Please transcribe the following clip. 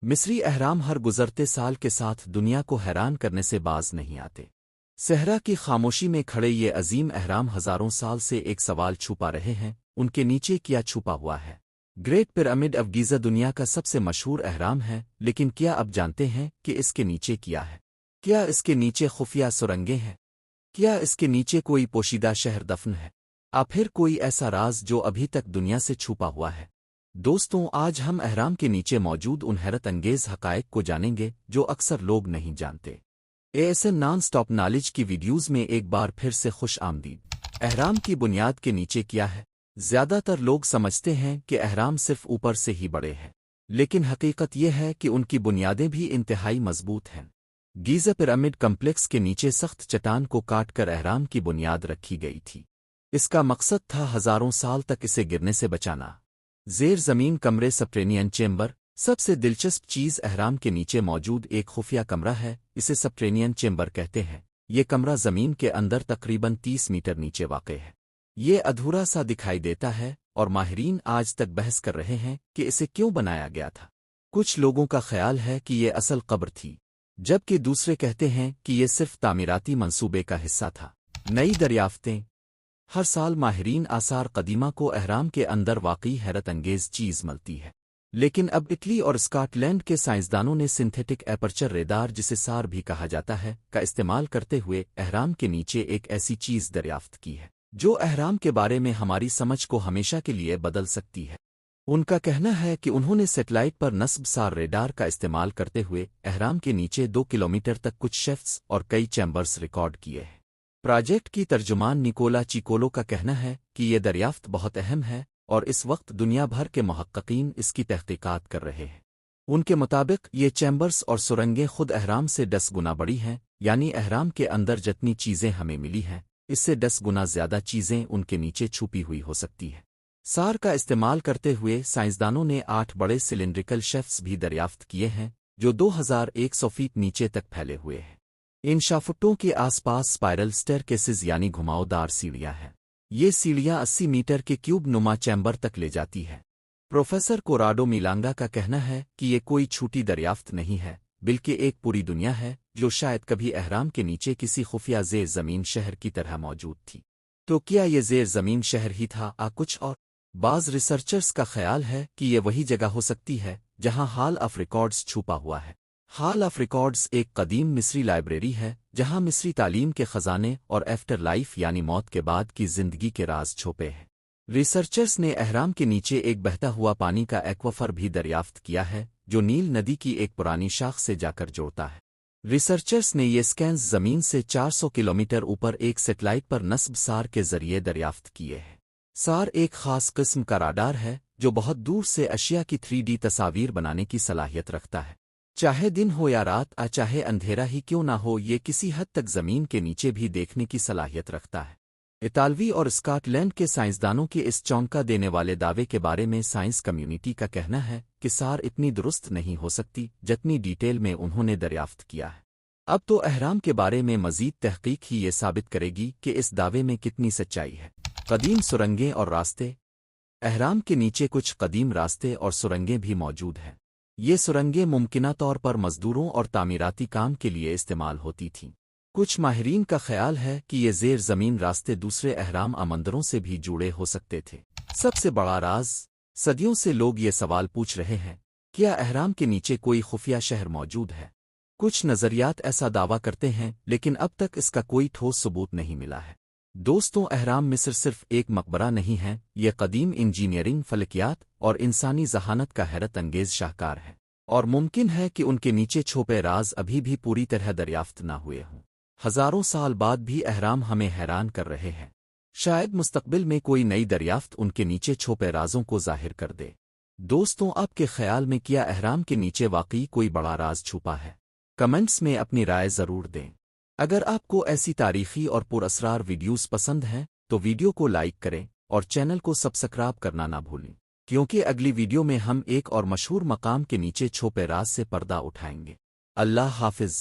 مصری اہرام ہر گزرتے سال کے ساتھ دنیا کو حیران کرنے سے باز نہیں آتے۔ صحرا کی خاموشی میں کھڑے یہ عظیم اہرام ہزاروں سال سے ایک سوال چھپا رہے ہیں، ان کے نیچے کیا چھپا ہوا ہے؟ گریٹ پیرامڈ آف گیزا دنیا کا سب سے مشہور اہرام ہے، لیکن کیا اب جانتے ہیں کہ اس کے نیچے کیا ہے؟ کیا اس کے نیچے خفیہ سرنگیں ہیں؟ کیا اس کے نیچے کوئی پوشیدہ شہر دفن ہے؟ پھر کوئی ایسا راز جو ابھی تک دنیا سے چھپا ہوا ہے؟ دوستوں، آج ہم اہرام کے نیچے موجود ان حیرت انگیز حقائق کو جانیں گے جو اکثر لوگ نہیں جانتے۔ ASN نان سٹاپ نالج کی ویڈیوز میں ایک بار پھر سے خوش آمدید۔ اہرام کی بنیاد کے نیچے کیا ہے؟ زیادہ تر لوگ سمجھتے ہیں کہ اہرام صرف اوپر سے ہی بڑے ہیں، لیکن حقیقت یہ ہے کہ ان کی بنیادیں بھی انتہائی مضبوط ہیں۔ گیزا پیرامڈ کمپلیکس کے نیچے سخت چٹان کو کاٹ کر اہرام کی بنیاد رکھی گئی تھی۔ اس کا مقصد تھا ہزاروں سال تک اسے گرنے سے بچانا۔ زیر زمین کمرے سبٹرینین چیمبر، سب سے دلچسپ چیز اہرام کے نیچے موجود ایک خفیہ کمرہ ہے، اسے سبٹرینین چیمبر کہتے ہیں۔ یہ کمرہ زمین کے اندر تقریباً 30 میٹر نیچے واقع ہے۔ یہ ادھورا سا دکھائی دیتا ہے اور ماہرین آج تک بحث کر رہے ہیں کہ اسے کیوں بنایا گیا تھا۔ کچھ لوگوں کا خیال ہے کہ یہ اصل قبر تھی، جبکہ دوسرے کہتے ہیں کہ یہ صرف تعمیراتی منصوبے کا حصہ تھا۔ نئی دریافتیں۔ ہر سال ماہرین آثار قدیمہ کو اہرام کے اندر واقعی حیرت انگیز چیز ملتی ہے، لیکن اب اٹلی اور اسکاٹ لینڈ کے سائنسدانوں نے سنتھیٹک ایپرچر ریڈار، جسے سار بھی کہا جاتا ہے، کا استعمال کرتے ہوئے اہرام کے نیچے ایک ایسی چیز دریافت کی ہے جو اہرام کے بارے میں ہماری سمجھ کو ہمیشہ کے لیے بدل سکتی ہے۔ ان کا کہنا ہے کہ انہوں نے سیٹلائٹ پر نصب سار ریڈار کا استعمال کرتے ہوئے اہرام کے نیچے 2 کلومیٹر تک کچھ شیفٹس اور کئی چیمبرز ریکارڈ کیے ہیں۔ پروجیکٹ کی ترجمان نیکولا چیکولو کا کہنا ہے کہ یہ دریافت بہت اہم ہے اور اس وقت دنیا بھر کے محققین اس کی تحقیقات کر رہے ہیں۔ ان کے مطابق یہ چیمبرز اور سرنگیں خود اہرام سے 10 گنا بڑی ہیں، یعنی اہرام کے اندر جتنی چیزیں ہمیں ملی ہیں، اس سے 10 گنا زیادہ چیزیں ان کے نیچے چھپی ہوئی ہو سکتی ہیں۔ سار کا استعمال کرتے ہوئے سائنسدانوں نے 8 بڑے سلنڈریکل شیفٹس بھی دریافت کیے ہیں جو 2100 فیٹ نیچے تک پھیلے ہوئے ہیں۔ ان شافٹوں کے آس پاس اسپائرل سٹیئرکیسز یعنی گھماؤ دار سیڑھیاں ہیں۔ یہ سیڑھیاں 80 میٹر کے کیوب نما چیمبر تک لے جاتی ہیں۔ پروفیسر کوراڈو میلانگا کا کہنا ہے کہ یہ کوئی چھوٹی دریافت نہیں ہے، بلکہ ایک پوری دنیا ہے جو شاید کبھی اہرام کے نیچے کسی خفیہ زیر زمین شہر کی طرح موجود تھی۔ تو کیا یہ زیر زمین شہر ہی تھا کچھ اور؟ بعض ریسرچرز کا خیال ہے کہ یہ وہی جگہ ہو سکتی ہے جہاں ہال آف ریکارڈز چھپا ہوا ہے۔ ہال آف ریکارڈز ایک قدیم مصری لائبریری ہے جہاں مصری تعلیم کے خزانے اور ایفٹر لائف یعنی موت کے بعد کی زندگی کے راز چھپے ہیں۔ ریسرچرز نے اہرام کے نیچے ایک بہتا ہوا پانی کا ایکویفر بھی دریافت کیا ہے جو نیل ندی کی ایک پرانی شاخ سے جا کر جوڑتا ہے۔ ریسرچرز نے یہ سکینز زمین سے 400 کلومیٹر اوپر ایک سیٹلائٹ پر نصب سار کے ذریعے دریافت کیے ہیں۔ سار ایک خاص قسم کا راڈار ہے جو بہت دور سے اشیاء کی 3D تصاویر بنانے کی صلاحیت رکھتا ہے۔ چاہے دن ہو یا رات، چاہے اندھیرا ہی کیوں نہ ہو، یہ کسی حد تک زمین کے نیچے بھی دیکھنے کی صلاحیت رکھتا ہے۔ اطالوی اور اسکاٹ لینڈ کے سائنسدانوں کے اس چونکا دینے والے دعوے کے بارے میں سائنس کمیونٹی کا کہنا ہے کہ سار اتنی درست نہیں ہو سکتی جتنی ڈیٹیل میں انہوں نے دریافت کیا ہے۔ اب تو اہرام کے بارے میں مزید تحقیق ہی یہ ثابت کرے گی کہ اس دعوے میں کتنی سچائی ہے۔ قدیم سرنگیں اور راستے۔ اہرام کے نیچے کچھ قدیم راستے اور سرنگیں بھی موجود ہیں۔ یہ سرنگیں ممکنہ طور پر مزدوروں اور تعمیراتی کام کے لیے استعمال ہوتی تھیں۔ کچھ ماہرین کا خیال ہے کہ یہ زیر زمین راستے دوسرے اہرام مندروں سے بھی جڑے ہو سکتے تھے۔ سب سے بڑا راز۔ صدیوں سے لوگ یہ سوال پوچھ رہے ہیں، کیا اہرام کے نیچے کوئی خفیہ شہر موجود ہے؟ کچھ نظریات ایسا دعویٰ کرتے ہیں، لیکن اب تک اس کا کوئی ٹھوس ثبوت نہیں ملا ہے۔ دوستوں، اہرام مصر صرف ایک مقبرہ نہیں ہے، یہ قدیم انجینئرنگ، فلکیات اور انسانی ذہانت کا حیرت انگیز شاہکار ہے، اور ممکن ہے کہ ان کے نیچے چھپے راز ابھی بھی پوری طرح دریافت نہ ہوئے ہوں۔ ہزاروں سال بعد بھی اہرام ہمیں حیران کر رہے ہیں۔ شاید مستقبل میں کوئی نئی دریافت ان کے نیچے چھپے رازوں کو ظاہر کر دے۔ دوستوں، آپ کے خیال میں کیا اہرام کے نیچے واقعی کوئی بڑا راز چھپا ہے؟ کمنٹس میں اپنی رائے ضرور دیں۔ اگر آپ کو ایسی تاریخی اور پر اسرار ویڈیوز پسند ہیں تو ویڈیو کو لائک کریں اور چینل کو سبسکرائب کرنا نہ بھولیں، کیونکہ اگلی ویڈیو میں ہم ایک اور مشہور مقام کے نیچے چھپے راز سے پردہ اٹھائیں گے۔ اللہ حافظ۔